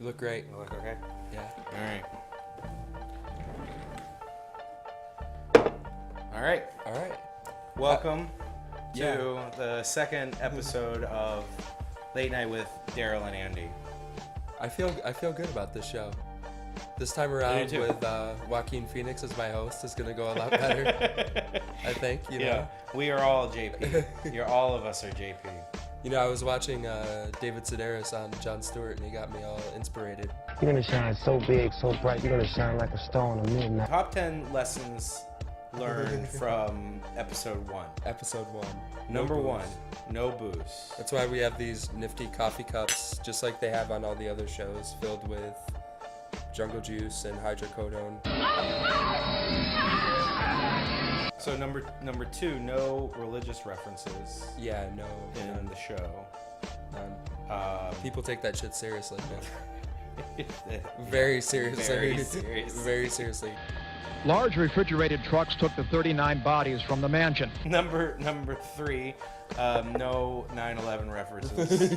You look great. You look okay? Yeah. All right. Welcome yeah. to the second episode of Late Night with Daryl and Andy. I feel good about this show. This time around with Joaquin Phoenix as my host is gonna go a lot better. I think. You know? We are all JP. All of us are JP. You know, I was watching David Sedaris on Jon Stewart, and he got me all inspirated. You're gonna shine so big, so bright. You're gonna shine like a star on midnight. Top 10 lessons learned from episode 1. Episode 1. Number 1, no booze. That's why we have these nifty coffee cups, just like they have on all the other shows, filled with jungle juice and hydrocodone. So number 2, no religious references. Yeah, no. In the show. None. People take that shit seriously, man. Very seriously. Very seriously. Large refrigerated trucks took the 39 bodies from the mansion. Number 3, no 9/11 references.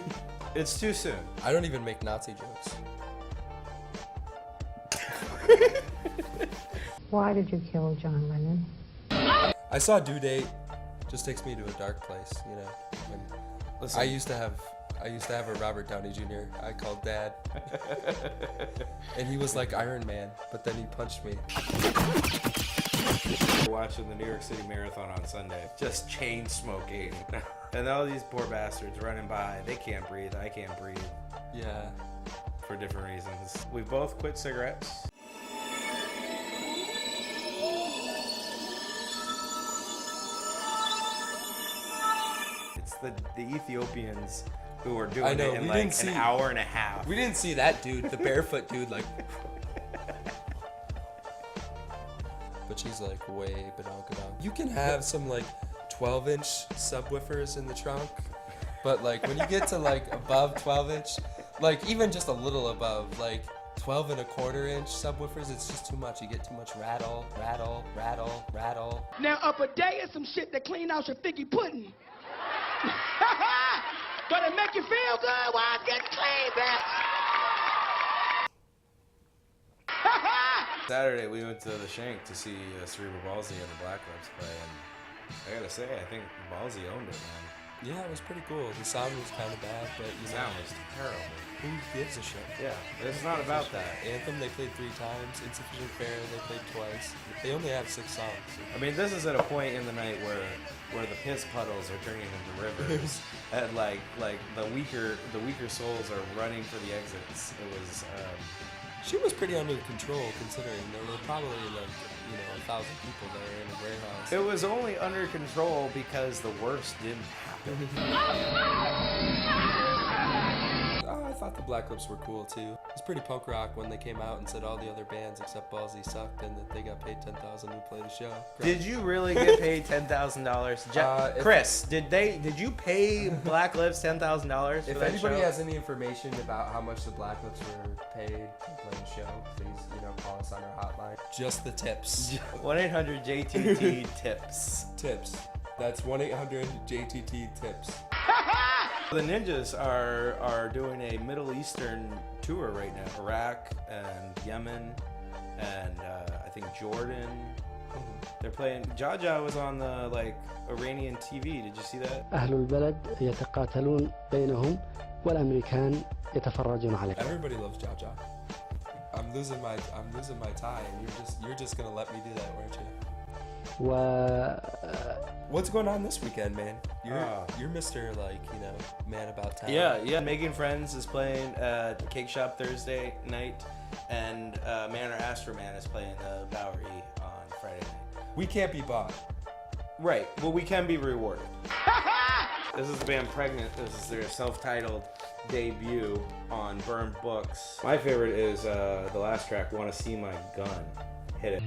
It's too soon. I don't even make Nazi jokes. Why did you kill John Lennon? I saw Due Date. Just takes me to a dark place, you know. And Listen. I used to have a Robert Downey Jr. I called Dad. And he was like Iron Man, but then he punched me. Watching the New York City Marathon on Sunday, just chain smoking. And all these poor bastards running by, they can't breathe, I can't breathe. Yeah. For different reasons. We both quit cigarettes. It's the Ethiopians who are doing it in like an hour and a half. We didn't see that dude, the barefoot dude, like. But she's like way badonkadonk. You can have some like 12-inch subwoofers in the trunk, but like when you get to like above 12-inch, like even just a little above, like 12.25-inch subwoofers, it's just too much. You get too much rattle. Now up a day is some shit that clean out your figgy pudding. But it make you feel good while it's getting clean, man. Saturday we went to the Shank to see Cerebral Ballsy and the Black Lips play, and I gotta say, I think Ballsy owned it, man. Yeah, it was pretty cool. The sound was kind of bad, but The sound was terrible. Who gives a shit? Yeah, it's not about that. Anthem, they played 3 times. Insufficient Fare, they played twice. They only have 6 songs. I mean, this is at a point in the night where the piss puddles are turning into rivers, and like the weaker souls are running for the exits. It was. She was pretty under control, considering there were probably like 1,000 people there in a warehouse. It was only under control because the worst didn't happen. Oh, I thought the Black Lips were cool too. It was pretty punk rock when they came out and said all the other bands except Ballsy sucked and that they got paid $10,000 to play the show. Did you really get paid $10,000? Chris, did you pay Black Lips $10,000? If anybody has any information about how much the Black Lips were paid to play the show, please call us on our hotline. Just the tips. 1-800-JTT-TIPS. Tips. That's 1-800-JTT-TIPS. The Ninjas are doing a Middle Eastern tour right now. Iraq and Yemen and I think Jordan. They're playing. Jaja was on the Iranian TV. Did you see that? أهل البلد يتقاتلون بينهم والأمريكان يتفرجون عليهم. Everybody loves Jaja. I'm losing my tie, and you're just gonna let me do that, weren't you? What's going on this weekend, man? You're Mr. man about town. Yeah. Making Friends is playing at Cake Shop Thursday night, and Man or Astroman is playing the Bowery on Friday night. We can't be bought. Right, but we can be rewarded. This is the band Pregnant. This is their self-titled debut on Burned Books. My favorite is the last track, Wanna See My Gun. Hit it.